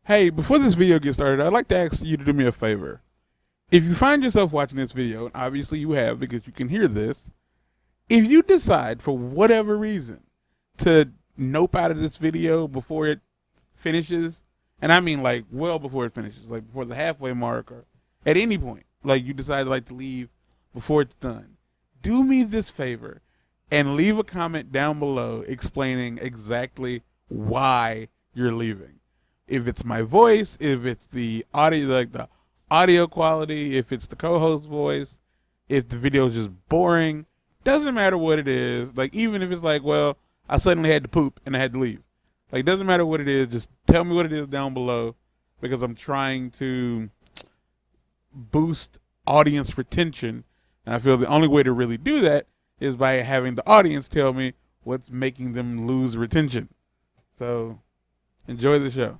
Hey, before this video gets started, I'd like to ask you to do me a favor. If you find yourself watching this video, and obviously you have because you can hear this, if you decide for whatever reason to nope out of this video before it finishes, and I mean like well before it finishes, like before the halfway mark or at any point, like you decide like to leave before it's done, do me this favor and leave a comment down below explaining exactly why you're leaving. If it's my voice, if it's the audio, like the audio quality, if it's the co-host voice, if the video is just boring, doesn't matter what it is. Like even if it's like, well, I suddenly had to poop and I had to leave. Like doesn't matter what it is, just tell me what it is down below because I'm trying to boost audience retention. And I feel the only way to really do that is by having the audience tell me what's making them lose retention. So enjoy the show.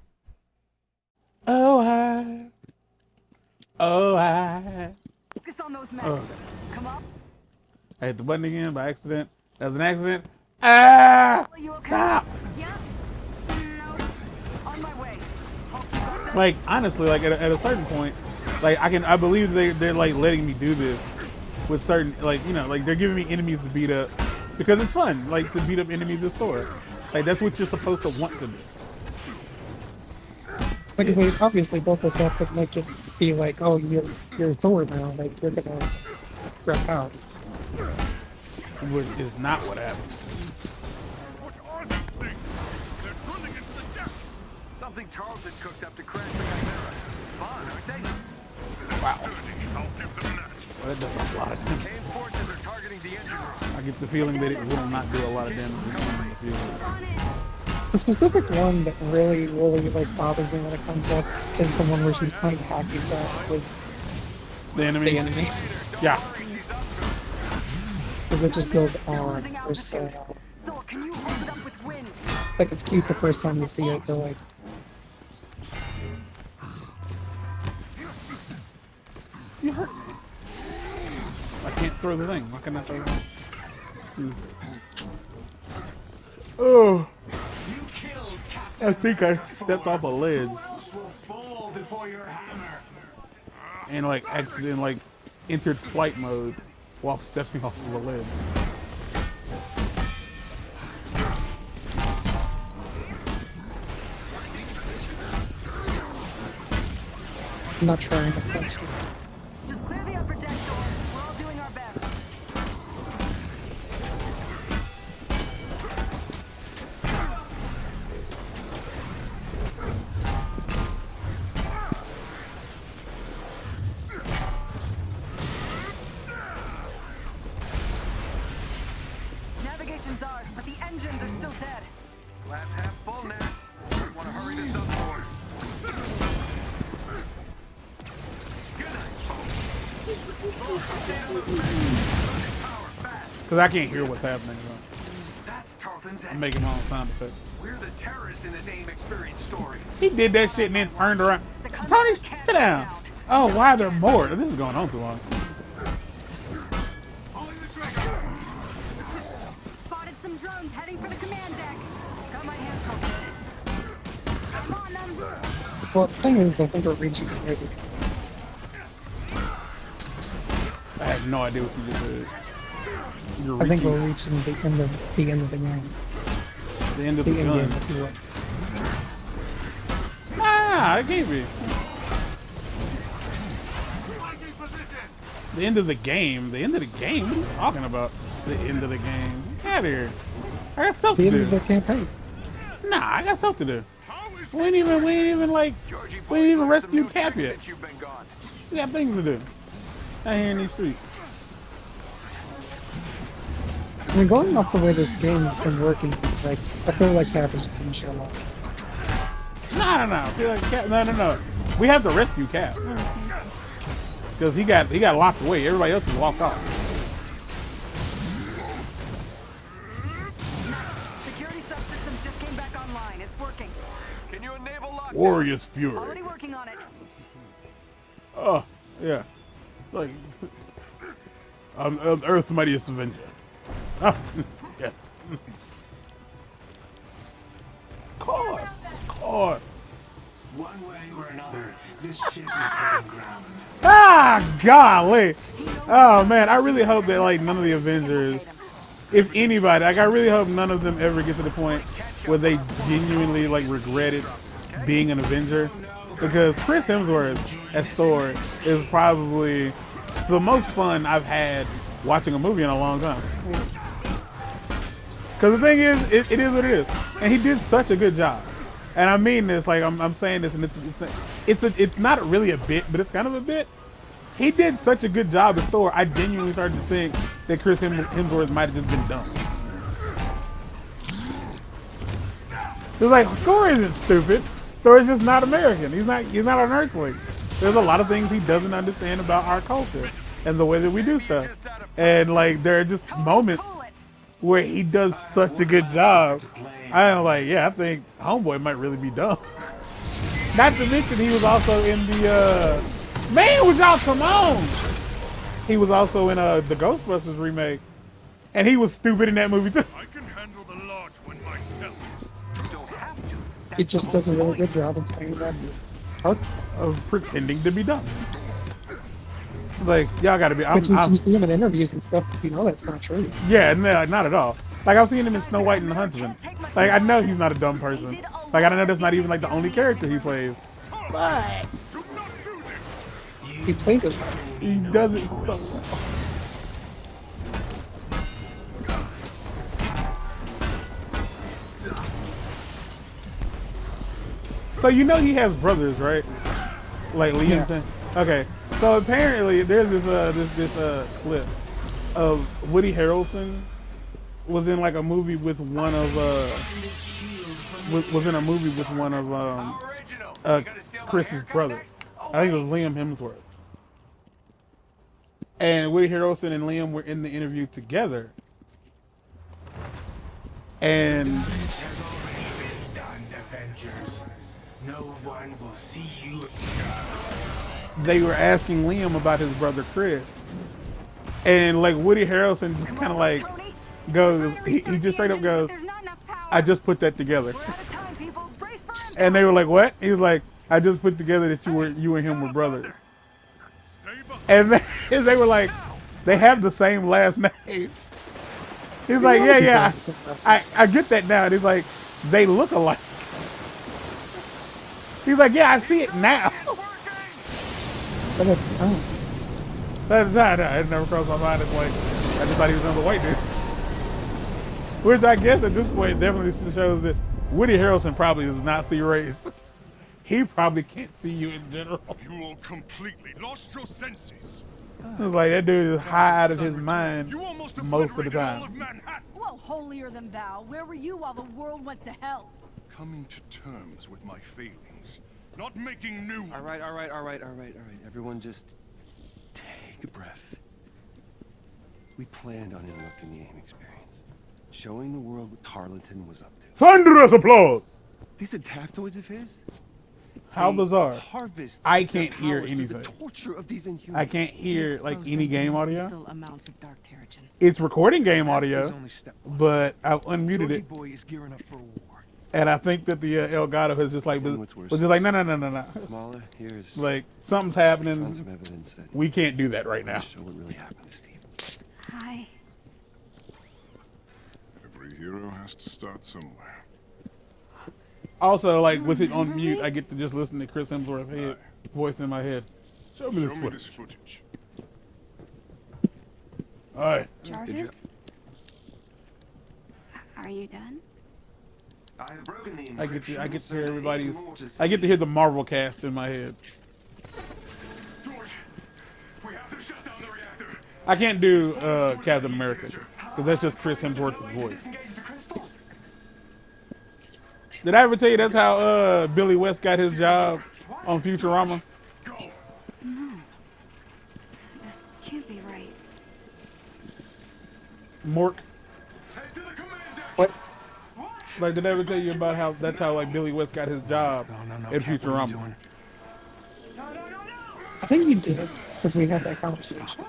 Oh, I. Focus on those mats. Come up. I hit the button again by accident. That was an accident. Ah! Are you okay? Stop! Yeah. No. On my way. Hope you got this. Like honestly, like at a certain point, like I believe they're like letting me do this with certain, like, you know, like they're giving me enemies to beat up because it's fun, like to beat up enemies in store. Like that's what you're supposed to want to do. Because they obviously built this up to make it be like, oh, you're Thor now, like you're gonna grab house. Which is not what happened. What are these things? They're running into the death. Something Charlton cooked up to crash the Chimera. Fun, aren't they? Wow. I'll give them that. Well, that does a lot of damage. Kane forces are targeting the engine room. I get the feeling that it will not do a lot of damage in the field. The specific one that really like bothers me when it comes up is the one where she's playing hacky sack with The enemy? the enemy. Yeah. Because it just goes on for so long. Thor, can you hold it up with wind? Like it's cute the first time you see it, but like You hurt me. I can't throw the thing. Why can't I throw the thing? Oh. I think I stepped off a ledge and like accidentally like entered flight mode while stepping off of a ledge. I'm not trying to punch you. Just clear the upper deck door. We're all doing our best. Navigation's ours, but the engines are still dead. Glass half full now. Want to hurry this up more. Cause I can't hear what's happening. That's Tarleton's I'm making my own sound effects. We're the terrorists in this AIM experience story. He did that shit and then turned around. Tony, sit down. Oh, why are there more? This is going on too long. Spotted some drones heading for the command deck. Got my hands full. I'm on them. Well, the thing is, I think we're reaching already. I have no idea what you just did. You're I think reaching we're reaching the end of the game. the end of the The end game, gun. if you will. Ah, I gave you. The end of the game. The end of the game? What are you talking about? The end of the game. Get out of here. I got stuff The to end of do. the campaign. Nah, I got stuff to do. We ain't even rescue Cap yet. Since you've been gone. We got things to do. Out here in these streets. I mean, going off the way this game has been working, like, I feel like Cap is going to show up. No. I feel like Cap. No. We have to rescue Cap. Because he got locked away. Everybody else has walked off. Security subsystems just came back online. It's working. Can you enable lockdown? Warrior's Fury. Already working on it. Oh, yeah. Like, I'm Earth's mightiest Avenger. Oh, yes. Of course. One way or another, this ship is hitting ground. Ah, golly. Oh man, I really hope that like none of the Avengers, if anybody, like I really hope none of them ever get to the point where they genuinely like regretted being an Avenger, because Chris Hemsworth as Thor is probably the most fun I've had watching a movie in a long time. Because the thing is, it is what it is, and he did such a good job. And I mean this, like I'm saying this, and it's not really a bit, but it's kind of a bit. He did such a good job as Thor. I genuinely started to think that Chris Hemsworth might have just been dumb. It was like Thor isn't stupid. Thor is just not American. He's not an Earthling. There's a lot of things he doesn't understand about our culture and the way that we do stuff. And like there are just moments where he does such a good job. I'm like, yeah, I think Homeboy might really be dumb. Not to mention he was also in the man was out, come on. He was also in the Ghostbusters remake. And he was stupid in that movie too. I can handle the large one myself. He just does a really good job of playing that Of pretending to be dumb. Like, y'all gotta be. But you see him in interviews and stuff, you know that's not true. Yeah, no, not at all. Like, I've seen him in Snow White and the Huntsman. Like, I know he's not a dumb person. Like, I know that's not even like the only character he plays. But He plays it. he does it so well. So you know he has brothers, right? Like Liam. Yeah. Okay. So apparently there's this clip of Woody Harrelson was in like a movie with one of Chris's brothers. I think it was Liam Hemsworth. And Woody Harrelson and Liam were in the interview together. And Done, Avengers. No one will see you. they were asking Liam about his brother Chris. And like Woody Harrelson just kind of like goes, he just straight up goes, I just put that together. And they were like, what? He was like, I just put together that you and him were brothers. And they were like, they have the same last name. He's like, yeah, I get that now. And he's like, they look alike. He's like, yeah, I see it now. But at the time, It never crossed my mind. It's like, I just thought he was another white dude. Which I guess at this point definitely shows that Woody Harrelson probably does not see race. He probably can't see you in general. You all completely lost your senses. It's like that dude is high out of his mind You almost most of the obliterated all of time. Manhattan. Well, holier than thou. Where were you while the world went to hell? Coming to terms with my failings, not making new ones. All right. Everyone just take a breath. We planned on interrupting the AIM experience, showing the world what Tarleton was up to. Thunderous applause! These adaptoids of his? How They bizarre. harvest I their can't hear powers through anything. The torture of these inhumans. I can't hear like any game audio. Amounts of dark terrigen. It's recording game That audio, was only step one. but I've unmuted Georgie it. boy is gearing up for war. And I think that the Elgato has just like was What's worse just like is- no. Kamala, here's Like something's found happening. some evidence that We can't do that right now. show what really happened to Steve. Hi. Every hero has to start somewhere. Also, like with it on mute, I get to just listen to Chris Hemsworth's voice in my head. Show me this Show me this footage. footage. All right. Jarvis? Are you done? I've broken the I get to hear encryption, everybody's. there is more to I get to see. hear the Marvel cast in my head. George, we have to shut down the reactor. I can't do Captain America because that's just Chris Hemsworth's voice. Disengage the crystals. Did I ever tell you that's how Billy West got his job on Futurama? Go. This can't be right. Mork. Head to the command deck. what? Like, did I ever tell you about how that's how like Billy West got his job at Futurama? I think you did because we had that conversation.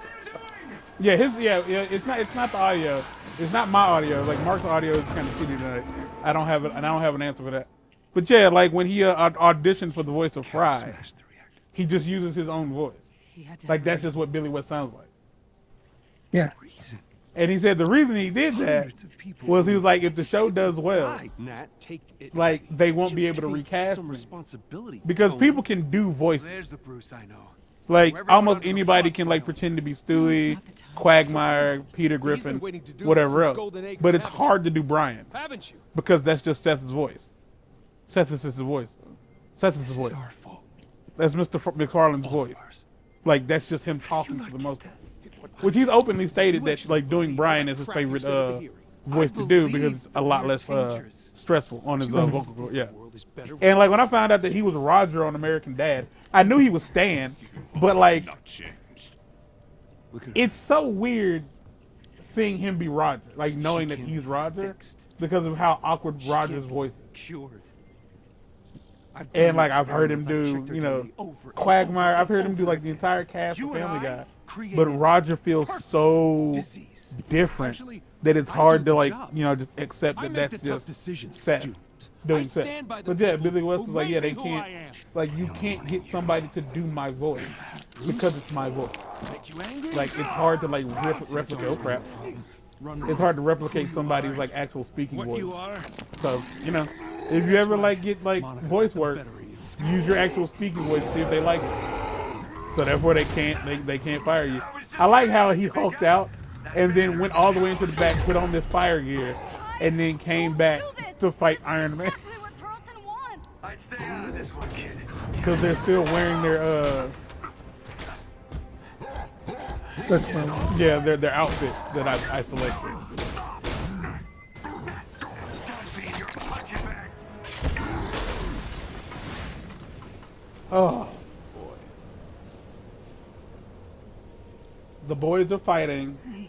Yeah, it's not the audio. It's not my audio. Like Mark's audio is kind of shitty tonight. I don't have it, and I don't have an answer for that. But yeah, like when he auditioned for the voice of Cap Fry, smashed the reactor. he just uses his own voice. He had to Like have that's a just what Billy West sounds like. Yeah. Reason. And he said the reason he did that Hundreds of people was he was like, if the show does well, died. Nat, take it like easy. they won't You be able to take recast some me. responsibility, Because Tony. people can do voices. There's the Bruce I know. Like Whoever almost wrote the anybody boss can like files. pretend to be Stewie, not the time. Quagmire, Peter So he's been Griffin, waiting to do this whatever since else. Golden Acres, But it's haven't you? hard to do Brian Haven't you? because that's just Seth's voice. Seth is his voice. Seth is his This voice. is our fault. That's Mr. McFarlane's All voice. of ours. Like that's just him How talking do you for not the get most that? part. Which he's openly stated You that actually like doing believe Brian that is his crap you favorite said at the hearing. voice I to do because believe it's a lot we're less dangerous. stressful on his vocal cord. Yeah. The world is better And like when I found out that he was Roger on American Dad, I knew he was Stan, but like not changed. Look at it's so weird seeing him be Roger, like knowing that can he's be Roger fixed. because of how awkward She Roger's can't be voice is. cured. And like I've heard him do, you know, Quagmire. I've heard him do like the entire cast of Family Guy, but Roger feels so disease. different Actually, that it's I hard do to the like, job. you know, just accept I that make that's the tough just decisions, Seth student. doing I Seth. stand by the But yeah, people Billy West who is like, made yeah, me they who can't, I am. like, you can't get somebody to do my voice because it's my voice. Make you angry? Like, it's hard to like replicate. Oh crap! It's hard to replicate somebody's like actual speaking what voice. you are. So you know, if you ever like get like Monica, voice the work, better of you. use your actual speaking voice to see if they like it. So therefore they can't fire you. I like how he hulked out and then went all the way into the back, put on this fire gear, and then came back to fight Iron Man Exactly what Tarleton wants. I'd stay out of this one, kid. because they're still wearing their The clones. yeah their outfit that I selected. Don't be in your punching bag. Oh boy, the boys are fighting. I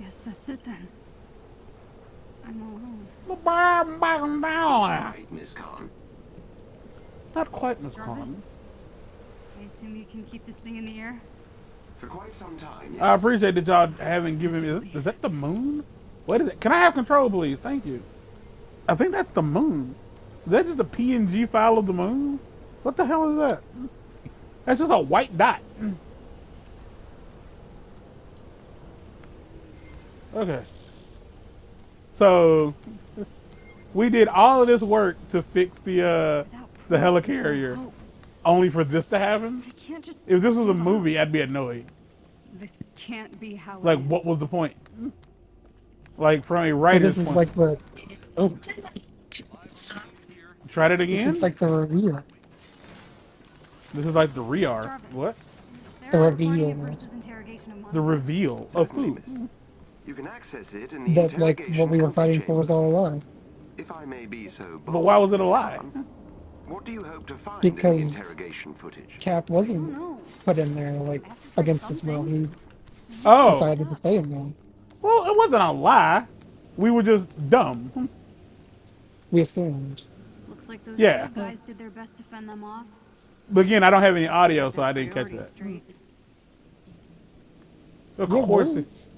guess that's it then. I'm alone. Not Miss Khan. quite, Miss Khan. Jarvis, I assume you can keep this thing in the air? For quite some time, I appreciate that y'all haven't given me. Is that the moon? What is it? Can I have control, please? Thank you. I think that's the moon. Is that just a PNG file of the moon? What the hell is that? That's just a white dot. Okay. So we did all of this work to fix the helicarrier, only for this to happen. I can't just. If this was a movie, I'd be annoyed. This can't be how. it Like, ends. what was the point? Like, from a But writer's this is point. like the. Oh, Tried it again? this is like the reveal. This is like the re-R. Jarvis. What? Is The there a recording reveal. of Bruce's interrogation of The Monica? reveal of who? You can access it in the That like what we were interrogation fighting for was all along. If I may be so bold, But why was it a Miss lie? Khan, what do you hope to find Because in the interrogation footage? Cap I wasn't don't know. put in there like against his will. He Oh. decided to stay in there. Well, it wasn't a lie. We were just dumb. We assumed. Looks like those Yeah. two guys did their best to fend them off. But again, I don't have any audio, so I didn't catch Priorities that. straight. Of Your course. words.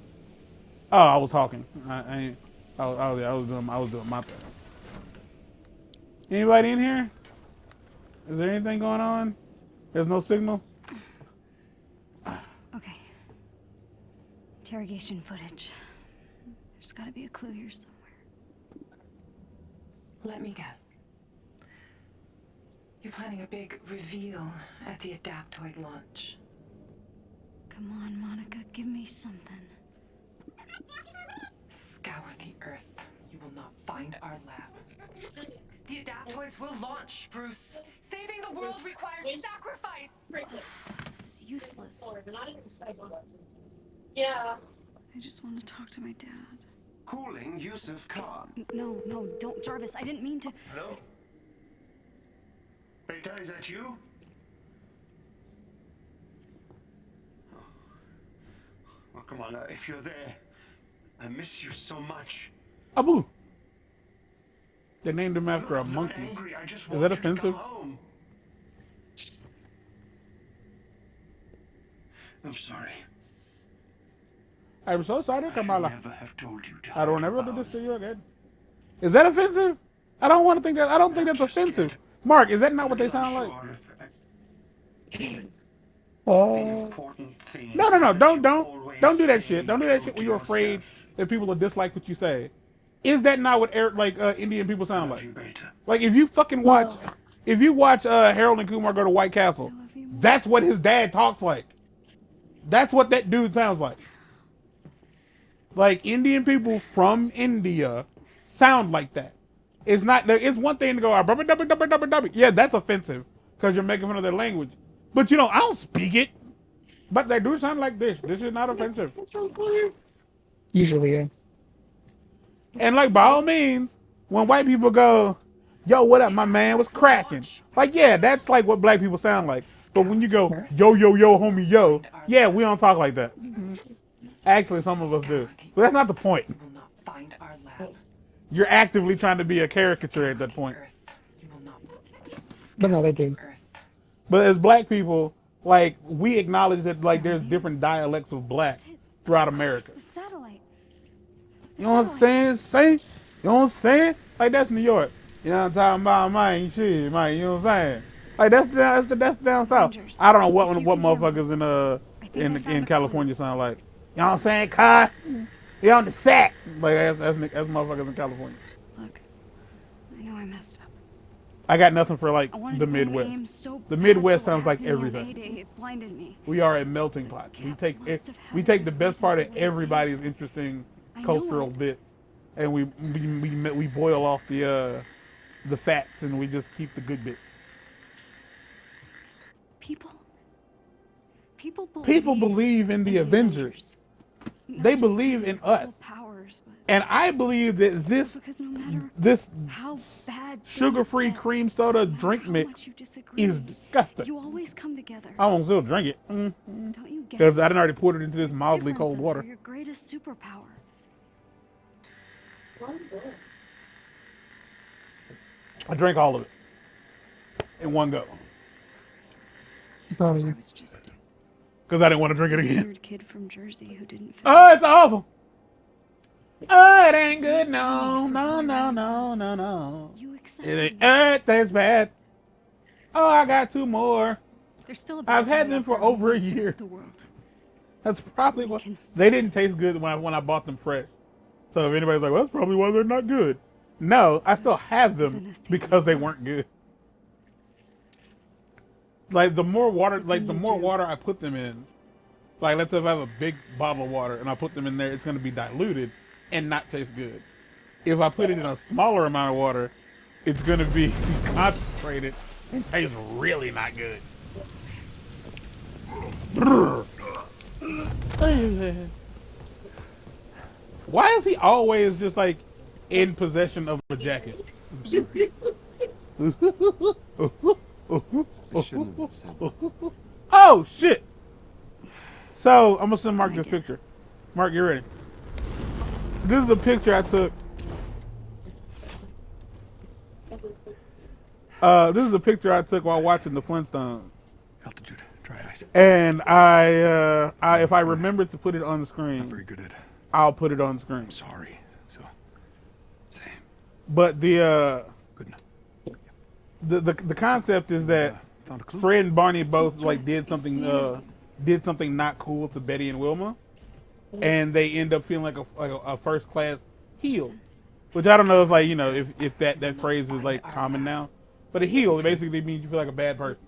Oh, I was talking. I was doing my thing. Anybody in here? Is there anything going on? There's no signal? Okay. Interrogation footage. There's got to be a clue here somewhere. Let me guess. You're planning a big reveal at the Adaptoid launch. Come on, Monica, give me something. Scour the Earth. You will not find our lab. The Adaptoids will launch, Bruce. Saving the world requires sacrifice. This is useless. Yeah. I just want to talk to my dad. Calling Yusuf Khan. No, don't, Jarvis. I didn't mean to. Hello? Beta, is that you? Oh, come on, if you're there, I miss you so much. Abu. They named him after a I'm not monkey. angry, I just Is want that you to come offensive? home. I'm sorry. I'm so sorry, I should Kamala. never have told you to I don't hold ever your do this powers. to you again. Is that offensive? I don't want to think that. I don't think that's offensive. Mark, is that not what they sound like? Important thing No, no, no. is that you Don't always do that stay shit. Don't do that true shit to when you're afraid yourself. that people will dislike what you say. Is that not what Indian people sound Love like? you, Beta. Like if you fucking watch, if you watch Harold and Kumar Go to White Castle, that's what his dad talks like. That's what that dude sounds like. Like Indian people from India sound like that. It's not. It's one thing to go, yeah, that's offensive because you're making fun of their language. But you know, I don't speak it. But they do sound like this. This is not offensive. Usually, yeah. And like by all means, when white people go, yo, what up, my man, was cracking? Like, yeah, that's like what black people sound like. But when you go, yo, yo, yo, homie, yo, yeah, we don't talk like that. Actually, some of us do. But that's not the point. You will not find our lab. You're actively trying to be a caricature at that point. Earth. You will not. But no, they do. Earth. But as black people, like, we acknowledge that like there's different dialects of black throughout America. The satellite. You know what I'm saying? You know what I'm saying? Like that's New York. You know what I'm talking about, man? Shit, man. You know what I'm saying? Like that's the down south. Avengers. I don't know what If you can hear motherfuckers think I found in a California sound like. You know what I'm saying? Car, you on the sack. Like that's motherfuckers in California. Look, I know I messed up. I got nothing for like I wanted the to blame Midwest. AIM so The bad Midwest for what sounds like happened to me on everything. A-Day. It blinded me. We are a melting pot. We take the best part of everybody's interesting cultural bits, and we boil off the fats, and we just keep the good bits. People believe in the Avengers. Not They just believe because in of us. cool powers, but And I believe that because no matter this how bad sugar-free things get, cream soda no matter drink how mix much you disagree, is disgusting. you always come together. I won't still drink it Don't you get because it? I didn't already pour it into this mildly cold Differences are water. your greatest superpower. I drank all of it in one go Probably. I was just because I didn't want to drink it a again. weird kid from Jersey who didn't fit. Oh, it's awful. Oh, it ain't good. No, no, no, no, no, no. You It accepted ain't. me. It tastes bad. Oh, I got two more. There's still a I've had bad guy them out for there who over a wants to year. hurt the world. That's probably what can they didn't taste good when I bought them fresh. So if anybody's like, well, that's probably why they're not good. No, I still have Isn't them a thing because they anymore. weren't good. Like the more water, It's a like thing the you more do. water I put them in, like let's say if I have a big bottle of water and I put them in there, it's going to be diluted and not taste good. If I put it in a smaller amount of water, it's going to be concentrated and taste really not good. Why is he always just like in possession of a jacket? I'm sorry. I shouldn't have said that. Oh shit! So I'm gonna send Mark this picture. Mark, you ready? This is a picture I took. This is a picture I took while watching the Flintstones, Altitude, dry ice. and I if I remember to put it on the Not screen, very good at. I'll put it on the screen. Sorry. So, same. But the Good enough. the concept is that Found a clue. Fred and Barney both like did something not cool to Betty and Wilma, and they end up feeling like a first class heel, which I don't know if like you know if that phrase is like common now, but a heel basically means you feel like a bad person,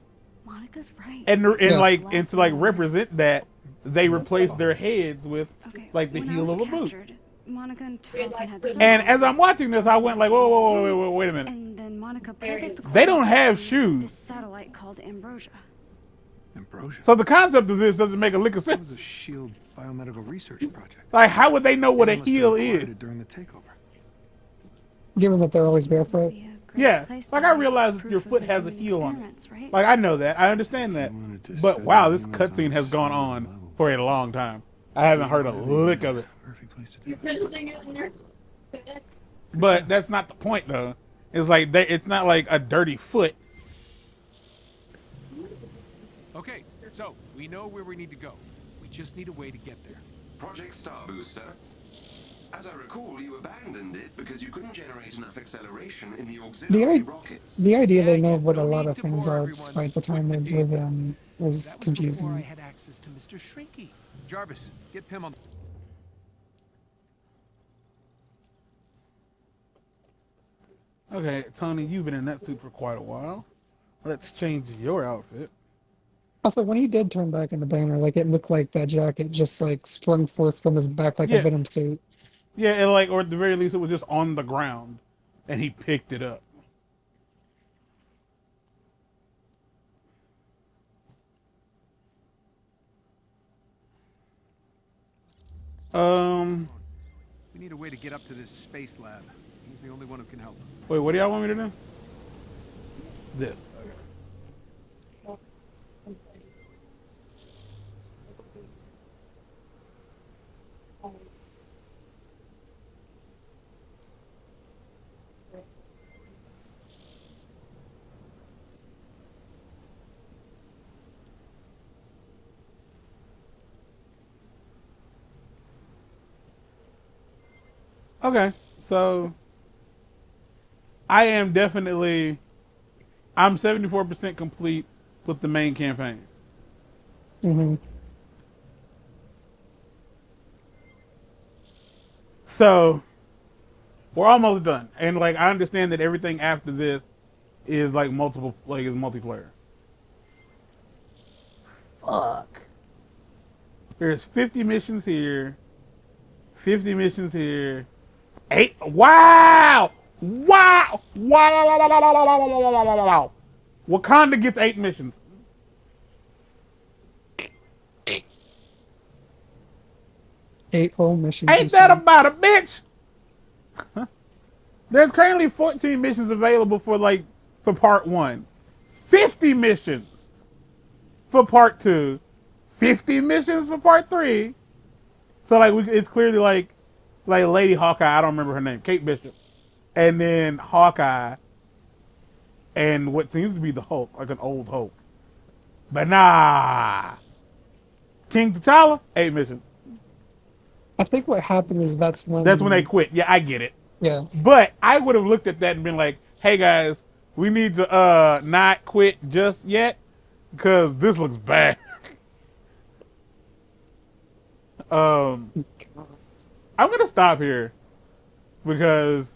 Monica's right. and Yeah. and to like represent that they replace their heads with Okay, like the when I heel was of a boot. captured, Monica and Tarleton had this And argument, as I'm watching this, I went like, whoa, wait a minute. and then Monica pulled up the They don't have coordinates from shoes. This satellite called Ambrosia. Ambrosia. So the concept of this doesn't make a lick of That was a sense. SHIELD biomedical research project. Like, how would they know what a They must have heel acquired is? it during the takeover. Given that they're always barefoot. Be a great Yeah, place like to I have realize proof your of foot the has a human heel on it. experiments, right? Like I know that, I understand that. wanted to But study wow, this humans on cutscene a has gone cellular on level. for a long time. I haven't heard a lick of it. Perfect place to do it. But that's not the point, though. It's like it's not like a dirty foot. Okay, so we know where we need to go. We just need a way to get there. Project Star Booster. As I recall, you abandoned it because you couldn't generate enough acceleration in the The, auxiliary I- rockets. the idea Yeah, they know yeah, what a no lot need of to things bore are everyone despite the time with they the live details. in is That was before I confusing. had access to Mr. Shrinky. Jarvis, get Pym on. Okay, Tony, you've been in that suit for quite a while. Let's change your outfit. Also, when he did turn back into Banner, like it looked like that jacket just like sprung forth from his back like a Yeah, Venom suit. yeah, and like, or at the very least, it was just on the ground, and he picked it up. Um, We need a way to get up to this space lab. He's the only one who can help. wait, what do y'all want me to do? This. Okay, so I'm 74% complete with the main campaign. Hmm. So we're almost done, and like I understand that everything after this is like multiple, like is multiplayer. Fuck. There's 50 missions here, 50 missions here, 8. Wow! Wow! Wow! Wakanda gets 8 missions. 8 whole missions. Ain't that about a bitch? There's currently 14 missions available for part 1, 50 missions for part 2, 50 missions for part 3. So like it's clearly like Lady Hawkeye. I don't remember her name, Kate Bishop, and then Hawkeye, and what seems to be the Hulk, like an old Hulk. But nah, King T'Challa, 8 missions. I think what happened is that's when They quit. Yeah, I get it. Yeah. But I would have looked at that and been like, hey guys, we need to not quit just yet because this looks bad. I'm gonna stop here because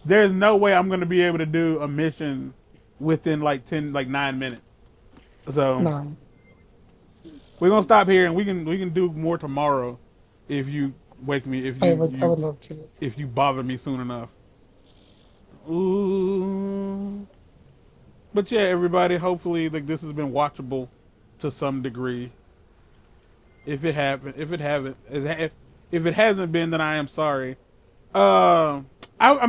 there's no way I'm gonna be able to do a mission within like 9 minutes. So No. we're gonna stop here and we can do more tomorrow if you wake me, I would love to. if you bother me soon enough. Ooh. But yeah, everybody, hopefully like this has been watchable to some degree. If it hasn't been, then I am sorry. I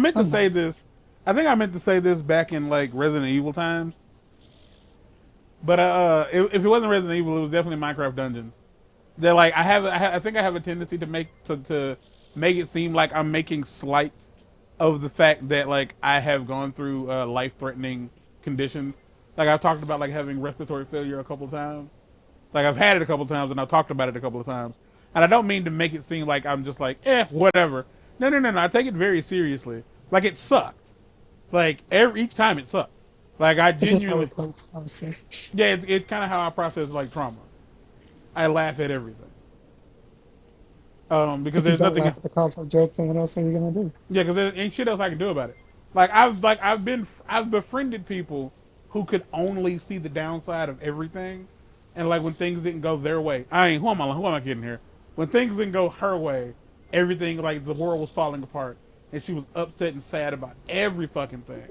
meant to say this. I think I meant to say this back in like Resident Evil times. But if it wasn't Resident Evil, it was definitely Minecraft Dungeons. They're like I think I have a tendency to make it seem like I'm making slight of the fact that like I have gone through life-threatening conditions. Like I've talked about like having respiratory failure a couple of times. Like I've had it a couple of times and I've talked about it a couple of times. And I don't mean to make it seem like I'm just like, whatever. No. I take it very seriously. Like it sucked. Like each time it sucked. Like I It's just how we genuinely, play, honestly. yeah, it's kind of how I process like trauma. I laugh at everything. Because If you there's don't nothing. laugh at the cosmic joke, then what else are you gonna do? Yeah, because there ain't shit else I can do about it. I've befriended people who could only see the downside of everything, and like when things didn't go their way, who am I kidding here? When things didn't go her way, everything like the world was falling apart, and she was upset and sad about every fucking thing.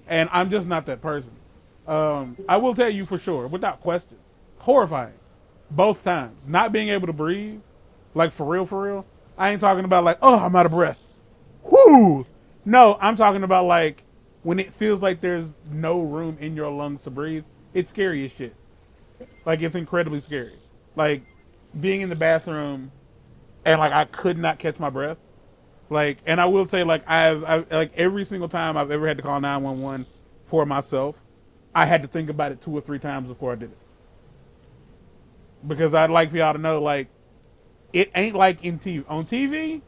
And I'm just not that person. I will tell you for sure, without question, horrifying, both times. Not being able to breathe, like for real. I ain't talking about like, oh, I'm out of breath. Whoo! No, I'm talking about like when it feels like there's no room in your lungs to breathe. It's scary as shit. Like it's incredibly scary. Like being in the bathroom and like I could not catch my breath. Like, and I will say like I've like every single time I've ever had to call 911 for myself, I had to think about it 2 or 3 times before I did it. Because I'd like for y'all to know like it ain't like on TV.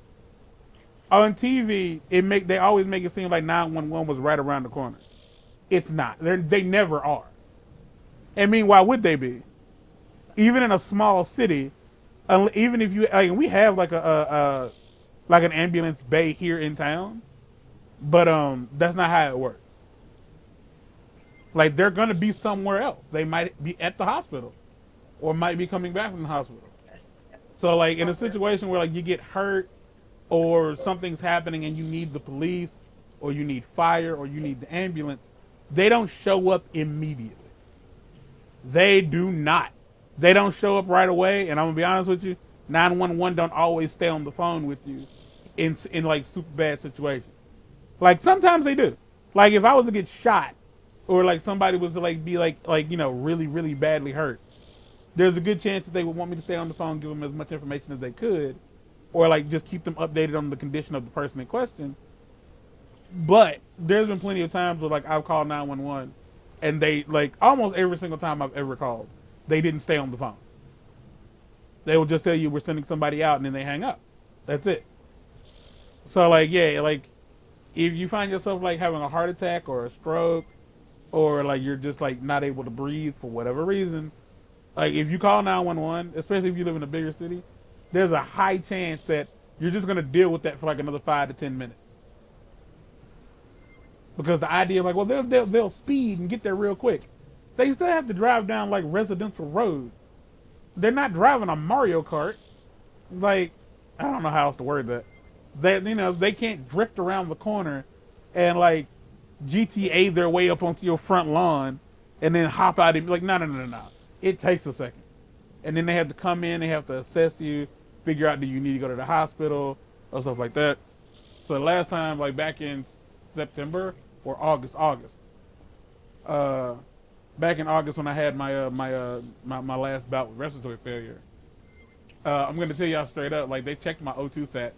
On TV, they always make it seem like 911 was right around the corner. It's not. They never are. I mean, why would they be? Even in a small city, even if you like, we have like like an ambulance bay here in town, but that's not how it works. Like they're gonna be somewhere else. They might be at the hospital, or might be coming back from the hospital. So like in a situation where like you get hurt, or something's happening and you need the police, or you need fire, or you need the ambulance, they don't show up immediately. They do not. They don't show up right away, and I'm gonna be honest with you, 911 don't always stay on the phone with you in like super bad situations. Like sometimes they do. Like if I was to get shot, or like somebody was to like be like you know really really badly hurt, there's a good chance that they would want me to stay on the phone, give them as much information as they could, or like just keep them updated on the condition of the person in question. But there's been plenty of times where like I've called 911, and they like almost every single time I've ever called, they didn't stay on the phone. They will just tell you we're sending somebody out, and then they hang up. That's it. So like yeah, like if you find yourself like having a heart attack or a stroke, or like you're just like not able to breathe for whatever reason, like if you call 911, especially if you live in a bigger city, there's a high chance that you're just gonna deal with that for like another 5 to 10 minutes. Because the idea of like, well, they'll speed and get there real quick. They still have to drive down like residential roads. They're not driving a Mario Kart. Like, I don't know how else to word that. They can't drift around the corner and like GTA their way up onto your front lawn and then hop out and be like, no. It takes a second. And then they have to come in, they have to assess you, figure out do you need to go to the hospital or stuff like that. So the last time, like back in September or August, back in August when I had my last bout with respiratory failure, I'm gonna tell y'all straight up, like they checked my O2 sats.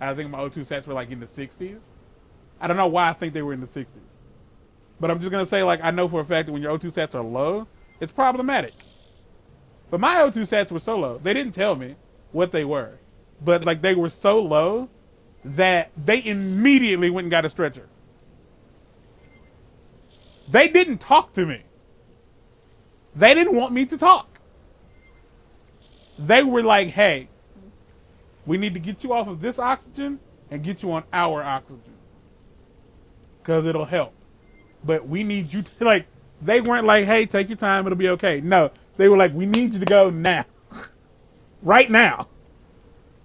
I think my O2 sats were like in the 60s. I don't know why I think they were in the 60s, but I'm just gonna say like I know for a fact that when your O2 sats are low, it's problematic. But my O2 sats were so low, they didn't tell me what they were, but like they were so low that they immediately went and got a stretcher. They didn't talk to me. They didn't want me to talk. They were like, hey, we need to get you off of this oxygen and get you on our oxygen, because it'll help. But we need you to, like, they weren't like, hey, take your time, it'll be okay. No, they were like, we need you to go now. Right now.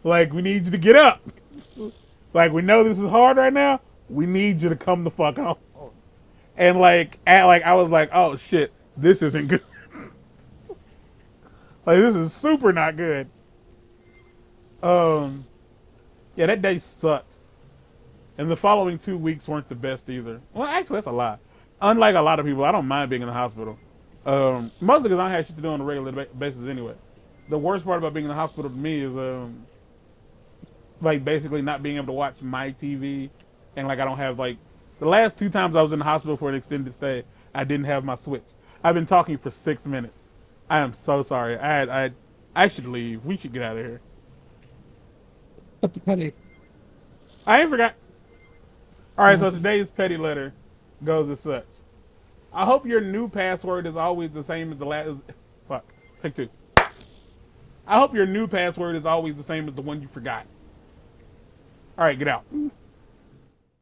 Like, we need you to get up. Like, we know this is hard right now. We need you to come the fuck home. And like, I was like, oh shit, this isn't good. Like, this is super not good. Yeah, that day sucked. And the following 2 weeks weren't the best either. Well, actually, that's a lie. Unlike a lot of people, I don't mind being in the hospital. Mostly because I don't have shit to do on a regular basis anyway. The worst part about being in the hospital to me is, like, basically not being able to watch my TV. And, like, I don't have, like, the last 2 times I was in the hospital for an extended stay, I didn't have my Switch. I've been talking for 6 minutes. I am so sorry. I should leave. We should get out of here. But the petty. I ain't forgot. All right, so today's petty letter goes as such. I hope your new password is always the same as the last. Fuck. Take 2. I hope your new password is always the same as the one you forgot. All right, get out.